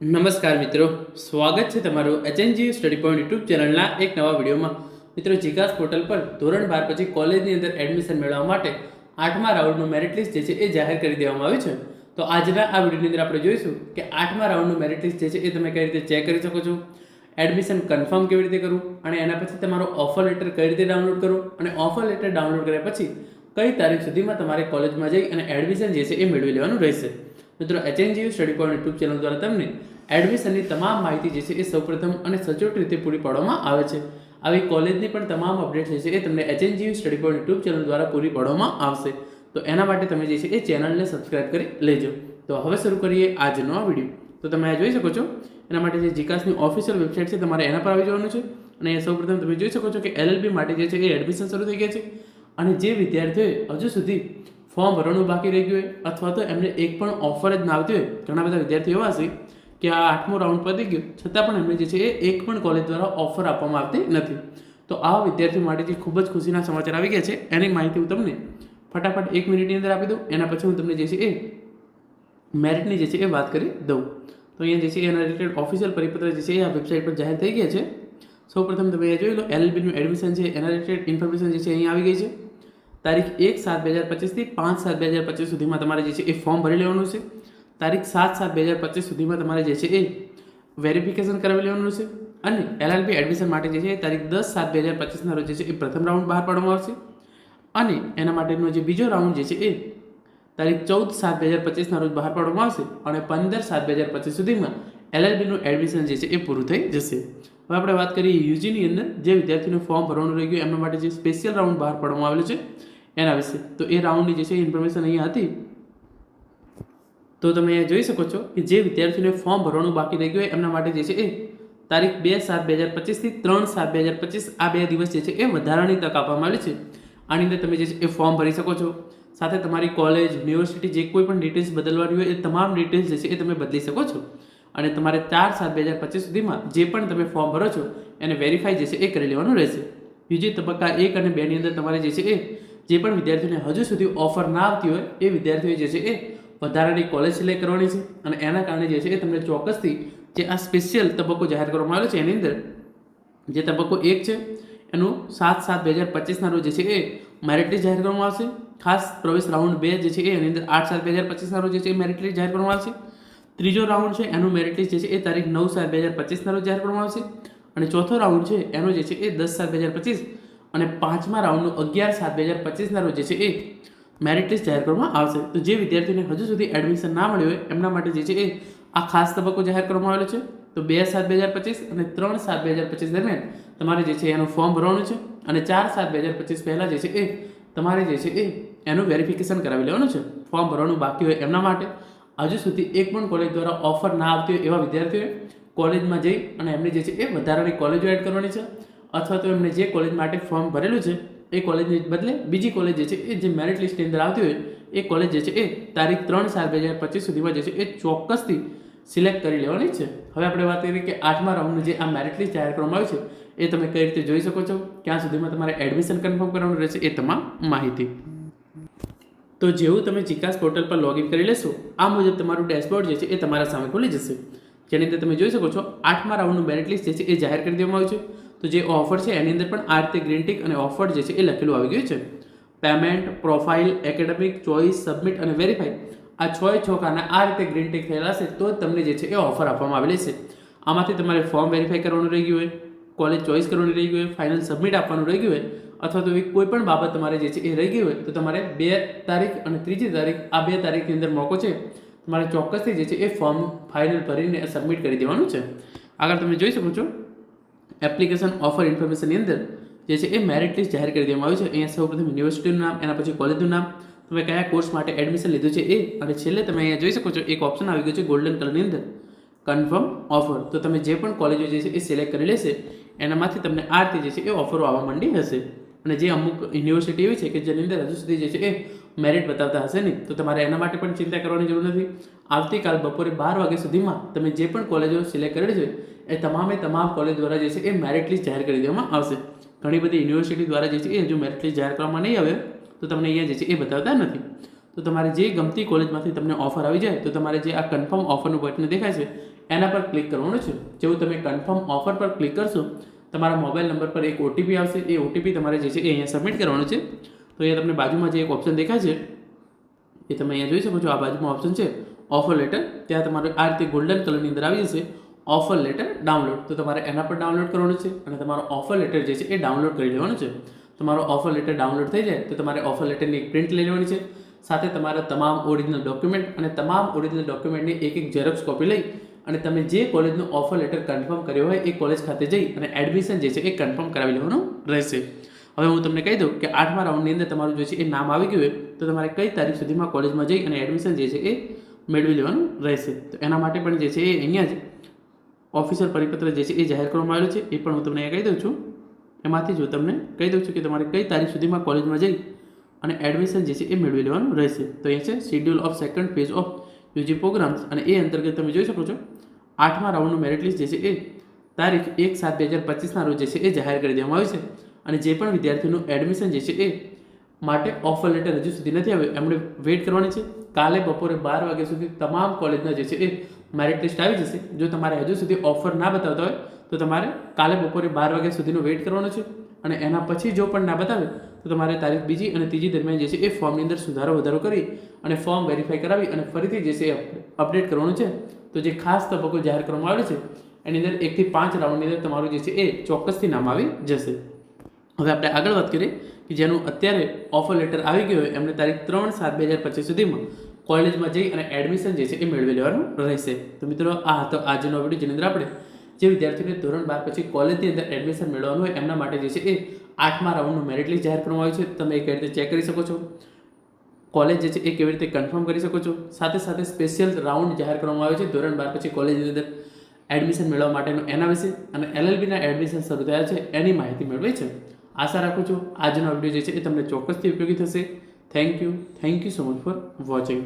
નમસ્કાર મિત્રો, સ્વાગત છે તમારું એચએનજી સ્ટડી પોઈન્ટ યુટ્યુબ ચેનલના એક નવા વિડીયોમાં. મિત્રો, જીકાસ પોર્ટલ પર ધોરણ 12 પછી કોલેજની અંદર એડમિશન મેળવવા માટે 8મા રાઉન્ડનું મેરિટ લિસ્ટ જે છે એ જાહેર કરી દેવામાં આવ્યું છે. તો આજના આ વિડીયોની અંદર આપણે જોઈશું કે 8મા રાઉન્ડનું મેરિટ લિસ્ટ જે છે એ તમે કઈ રીતે ચેક કરી શકો છો, એડમિશન કન્ફર્મ કેવી રીતે કરવું, અને એના પછી તમારો ઓફર લેટર કઈ રીતે ડાઉનલોડ કરવું, અને ઓફર લેટર ડાઉનલોડ કર્યા પછી કઈ તારીખ સુધીમાં તમારે કોલેજમાં જઈ અને એડમિશન જે છે એ મેળવી લેવાનું રહેશે. મિત્રો, HNG study point YouTube channel દ્વારા તમને એડમિશનની તમામ માહિતી જે છે એ સૌપ્રથમ અને સચોટ રીતે પૂરી પાડવામાં આવે છે. આવી કોલેજની પણ તમામ અપડેટ જે છે એ તમને HNG study point YouTube channel દ્વારા પૂરી પાડવામાં આવશે. તો એના માટે તમે જે છે એ ચેનલને સબસ્ક્રાઇબ કરી લેજો. તો હવે શરૂ કરીએ આજનો આ વિડીયો. તો તમે આ જોઈ શકો છો, એના માટે જે જીકાસની ઓફિશિયલ વેબસાઇટ છે તમારે એના પર આવી જવાનું છે. અને સૌપ્રથમ તમે જોઈ શકો છો કે એલએલબી માટે જે છે એ એડમિશન શરૂ થઈ ગયા છે. અને જે વિદ્યાર્થીઓએ હજુ સુધી ફોર્મ ભરવાનું બાકી રહી ગયું હોય અથવા તો એમને એક પણ ઓફર જ ના આવતી હોય, ઘણા બધા વિદ્યાર્થીઓ એવા હશે કે આ 8મો રાઉન્ડ પતી ગયો છતાં પણ એમને જે છે એ એક પણ કોલેજ દ્વારા ઓફર આપવામાં આવતી નથી. તો આ વિદ્યાર્થીઓ માટે જે ખૂબ જ ખુશીના સમાચાર આવી ગયા છે એની માહિતી હું તમને ફટાફટ 1 મિનિટની અંદર આપી દઉં. એના પછી હું તમને જે છે એ મેરિટની જે છે એ વાત કરી દઉં. તો અહીંયા જે છે એના રિલેટેડ ઓફિશિયલ પરિપત્ર જે છે એ આ વેબસાઇટ પર જાહેર થઈ ગયા છે. સૌપ્રથમ તમે અહીંયા જોઈ લો, એલએલબીનું એડમિશન છે એના રિલેટેડ ઇન્ફોર્મેશન જે છે અહીંયા આવી ગઈ છે. તારીખ 1/7/2025 થી 5/7/2025 સુધીમાં તમારે જે છે એ ફોર્મ ભરી લેવાનું છે. તારીખ 7/7/2025 સુધીમાં તમારે જે છે એ વેરિફિકેશન કરાવી લેવાનું છે. અને એલએલબી એડમિશન માટે જે છે તારીખ 10/7/2025 રોજ જે છે એ પ્રથમ રાઉન્ડ બહાર પાડવામાં આવશે. અને એના માટેનો જે બીજો રાઉન્ડ જે છે એ તારીખ 14/7/2025 રોજ બહાર પાડવામાં આવશે. અને 15/7/2025 સુધીમાં એલએલબીનું એડમિશન જે છે એ પૂરું થઈ જશે. હવે આપણે વાત કરીએ યુજીની અંદર જે વિદ્યાર્થીઓને ફોર્મ ભરવાનું રહી ગયું એમના માટે જે સ્પેશિયલ રાઉન્ડ બહાર પાડવામાં આવેલો છે એના વિશે. તો એ રાઉન્ડની જે છે ઇન્ફોર્મેશન અહીંયા હતી. તો તમે અહીંયા જોઈ શકો છો કે જે વિદ્યાર્થીઓને ફોર્મ ભરવાનું બાકી રહી ગયું હોય એમના માટે જે છે એ તારીખ 2/7/2025 થી 3/7/2025 આ 2 દિવસ જે છે એ વધારાની તક આપવામાં આવી છે. આની અંદર તમે જે છે એ ફોર્મ ભરી શકો છો. સાથે તમારી કોલેજ, યુનિવર્સિટી જે કોઈ પણ ડિટેલ્સ બદલવાની હોય એ તમામ ડિટેલ્સ જે છે એ તમે બદલી શકો છો. અને તમારે 4/7/2025 સુધીમાં જે પણ તમે ફોર્મ ભરો છો એને વેરીફાઈ જે છે એ કરી લેવાનું રહેશે. યુજી તબક્કા 1 અને 2 ની અંદર તમારે જે છે એ જે પણ વિદ્યાર્થીઓને હજુ સુધી ઓફર ના આવતી હોય એ વિદ્યાર્થીઓ જે છે એ વધારાની કોલેજ સિલેક્ટ કરવાની છે. અને એના કારણે જે છે એ તમને ચોક્કસથી જે આ સ્પેશિયલ તબક્કો જાહેર કરવામાં આવ્યો છે એની અંદર જે તબક્કો 1 છે એનું 7/7/2025 રોજ જે છે એ મેરિટ લિસ્ટ જાહેર કરવામાં આવશે. ખાસ પ્રવેશ રાઉન્ડ 2 જે છે એની અંદર 8/7/2025 રોજ જે છે એ મેરિટ લિસ્ટ જાહેર કરવામાં આવશે. ત્રીજો રાઉન્ડ છે એનું મેરિટ લિસ્ટ જે છે એ તારીખ 9/7/2025 રોજ જાહેર કરવામાં આવશે. અને ચોથો રાઉન્ડ છે એનો જે છે એ 10/7/2025 અને 5મા રાઉન્ડનું 11/7/2025 રોજ જે છે એ મેરિટ લિસ્ટ જાહેર કરવામાં આવશે. તો જે વિદ્યાર્થીઓને હજુ સુધી એડમિશન ના મળ્યું હોય એમના માટે જે છે એ આ ખાસ તબક્કો જાહેર કરવામાં આવેલો છે. તો 2/7/2025 અને 3/7/2025 દરમિયાન તમારે જે છે એનું ફોર્મ ભરવાનું છે. અને 4/7/2025 પહેલાં જે છે એ તમારે જે છે એ એનું વેરિફિકેશન કરાવી લેવાનું છે. ફોર્મ ભરવાનું બાકી હોય એમના માટે હજુ સુધી એક પણ કોલેજ દ્વારા ઓફર ના આવતી હોય એવા વિદ્યાર્થીઓએ કોલેજમાં જઈ અને એમને જે છે એ વધારાની કોલેજો એડ કરવાની છે. અથવા તો એમને જે કોલેજ માટે ફોર્મ ભરેલું છે એ કોલેજની બદલે બીજી કોલેજ જે છે એ જે મેરિટ લિસ્ટની અંદર આવતી હોય એ કોલેજ જે છે એ તારીખ 3/7/2025 સુધીમાં જે છે એ ચોક્કસથી સિલેક્ટ કરી લેવાની છે. હવે આપણે વાત કરીએ કે 8મા રાઉન્ડનું જે આ મેરિટ લિસ્ટ જાહેર કરવામાં આવ્યું છે એ તમે કઈ રીતે જોઈ શકો છો, ક્યાં સુધીમાં તમારે એડમિશન કન્ફર્મ કરવાનું રહેશે એ તમામ માહિતી. તો જેવું તમે જીકાસ પોર્ટલ પર લોગિન કરી લેશો આ મુજબ તમારું ડેશબોર્ડ જે છે એ તમારા સામે ખુલી જશે. જેની અંદર તમે જોઈ શકો છો 8મા રાઉન્ડનું મેરિટ લિસ્ટ જે છે એ જાહેર કરી દેવામાં આવ્યું છે. તો જે ઓફર છે એની અંદર પણ આ રીતે ગ્રીન ટિક અને ઓફર જે છે એ લખેલું આવી ગયું છે. Payment, profile, academic, choice, submit અને વેરીફાઈ આ 6 કારના આ રીતે ગ્રીન ટિક થયેલા છે તો તમને જે છે એ ઓફર આપવામાં આવેલી છે. આમાંથી તમારે ફોર્મ વેરીફાઈ કરવાનું રહી ગયું હોય, કોલેજ ચોઇસ કરવાની રહી ગયું હોય, ફાઇનલ સબમિટ આપવાનું રહી ગયું હોય અથવા તો કોઈ પણ બાબત તમારે જે છે એ રહી ગઈ હોય તો તમારે 2 તારીખ અને 3જી તારીખ આ 2 તારીખની અંદર મોકો છે તમારે ચોક્કસથી જે છે એ ફોર્મ ફાઇનલ ભરીને સબમિટ કરી દેવાનું છે. આગળ તમે જોઈ શકો છો એપ્લિકેશન ઓફર ઇન્ફોર્મેશનની અંદર જે છે એ મેરિટ લિસ્ટ જાહેર કરી દેવામાં આવ્યું છે. અહીંયા સૌપ્રથમ યુનિવર્સિટીનું નામ, એના પછી કોલેજનું નામ, તમે કયા કોર્સ માટે એડમિશન લીધું છે એ, અને છેલ્લે તમે અહીંયા જોઈ શકો છો એક ઓપ્શન આવી ગયો છે ગોલ્ડન કલરની અંદર કન્ફર્મ ઓફર. તો તમે જે પણ કોલેજો જે છે એ સિલેક્ટ કરી લેશે એનામાંથી તમને આ રીતે જે છે એ ઓફરો આવવા માંડી હશે. અને જે અમુક યુનિવર્સિટી એવી છે કે જેની અંદર હજુ સુધી જે છે એ મેરિટ બતાવતા હશે નહીં તો તમારે એના માટે પણ ચિંતા કરવાની જરૂર નથી. આવતીકાલ બપોરે 12 વાગ્યા સુધીમાં તમે જે પણ કોલેજો સિલેક્ટ કરેલી છે એ તમામે તમામ કોલેજ દ્વારા જે છે એ મેરિટ લિસ્ટ જાહેર કરી દેવામાં આવશે. ઘણી બધી યુનિવર્સિટી દ્વારા જે છે એ હજુ મેરિટ લિસ્ટ જાહેર કરવામાં નહીં આવે તો તમને અહીંયા જે છે એ બતાવતા નથી. તો તમારે જે ગમતી કોલેજમાંથી તમને ઓફર આવી જાય તો તમારે જે આ કન્ફર્મ ઓફરનું બટન દેખાય છે એના પર ક્લિક કરવાનું છે. જેવું તમે કન્ફર્મ ઓફર પર ક્લિક કરશો તમારા મોબાઈલ નંબર પર એક ઓટીપી આવશે. એ ઓટીપી તમારે જે છે એ અહીંયા સબમિટ કરવાનું છે. તો અહીંયા તમને બાજુમાં જે એક ઓપ્શન દેખાય છે એ તમે અહીંયા જોઈ શકો છો. આ બાજુમાં ઓપ્શન છે ઓફર લેટર. ત્યાં તમારે આ રીતે ગોલ્ડન કલરની અંદર આવી જશે ઓફર લેટર ડાઉનલોડ. તો તમારે એના પર ડાઉનલોડ કરવાનું છે અને તમારો ઓફર લેટર જે છે એ ડાઉનલોડ કરી લેવાનું છે. તમારો ઓફર લેટર ડાઉનલોડ થઈ જાય તો તમારે ઓફર લેટરની એક પ્રિન્ટ લઈ લેવાની છે. સાથે તમારા તમામ ઓરિજિનલ ડોક્યુમેન્ટ અને તમામ ઓરિજિનલ ડોક્યુમેન્ટની એક ઝેરોક્સ કોપી લઈ અને તમે જે કોલેજનું ઓફર લેટર કન્ફર્મ કર્યો હોય એ કોલેજ ખાતે જઈ અને એડમિશન જે છે એ કન્ફર્મ કરાવી લેવાનું રહેશે. હવે હું તમને કહી દઉં કે 8મા રાઉન્ડની અંદર તમારું જે છે એ નામ આવી ગયું હોય તો તમારે કઈ તારીખ સુધીમાં કોલેજમાં જઈ અને એડમિશન જે છે એ મેળવી લેવાનું રહેશે. તો એના માટે પણ જે છે એ અહીંયા જ ઓફિશિયલ પરિપત્ર જે છે એ જાહેર કરવામાં આવેલું છે. એ પણ હું તમને અહીંયા કહી દઉં છું. એમાંથી જો તમને કહી દઉં છું કે તમારે કઈ તારીખ સુધીમાં કોલેજમાં જઈ અને એડમિશન જે છે એ મેળવી લેવાનું રહેશે. તો અહીંયા છે schedule of second phase of UG programmes અને એ અંતર્ગત તમે જોઈ શકો છો 8મા રાઉન્ડનું મેરિટ લિસ્ટ જે છે એ તારીખ 1/7/2025ના રોજ જે છે એ જાહેર કરી દેવામાં આવી છે. અને જે પણ વિદ્યાર્થીનું એડમિશન જે છે એ માટે ઓફર લેટર હજુ સુધી નથી આવ્યું એમણે વેઇટ કરવાની છે. કાલે બપોરે 12 વાગ્યા સુધી તમામ કોલેજના જે છે એ મેરિટ લિસ્ટ આવી જશે. જો તમારે હજુ સુધી ઓફર ના બતાવતા હોય તો તમારે કાલે બપોરે 12 વાગ્યા સુધીનો વેઇટ કરવાનો છે. અને એના પછી જો પણ ના બતાવે તો તમારે તારીખ 2 અને 3 દરમિયાન જે છે એ ફોર્મની અંદર સુધારો વધારો કરી અને ફોર્મ વેરીફાઈ કરાવી અને ફરીથી જે છે એ અપડેટ કરવાનું છે. તો જે ખાસ તબક્કો જાહેર કરવામાં આવે છે એની અંદર 1 થી 5 રાઉન્ડની અંદર તમારું જે છે એ ચોક્કસથી નામ આવી જશે. હવે આપણે આગળ વાત કરીએ કે જેનું અત્યારે ઓફર લેટર આવી ગયું હોય એમને તારીખ 3/7/2025 સુધીમાં કોલેજમાં જઈ અને એડમિશન જે છે એ મેળવી લેવાનું રહેશે. તો મિત્રો આ હતો આજનો વિડીયો જેની અંદર આપણે જે વિદ્યાર્થીઓને ધોરણ 12 પછી કોલેજની અંદર એડમિશન મેળવવાનું હોય એમના માટે જે છે એ 8મા રાઉન્ડનું મેરિટ લિસ્ટ જાહેર કરવામાં આવ્યું છે. તમે એ કઈ રીતે ચેક કરી શકો છો, કોલેજ જે છે એ કેવી રીતે કન્ફર્મ કરી શકો છો. સાથે સાથે સ્પેશિયલ રાઉન્ડ જાહેર કરવામાં આવ્યો છે ધોરણ 12 પછી કોલેજની અંદર એડમિશન મેળવવા માટેનું એના વિશે અને LLBના એડમિશન શરૂ થયા છે એની માહિતી મેળવી છે. આશા રાખું છું આજનો વિડીયો જે છે એ તમને ચોક્કસથી ઉપયોગી થશે. Thank you so much for watching.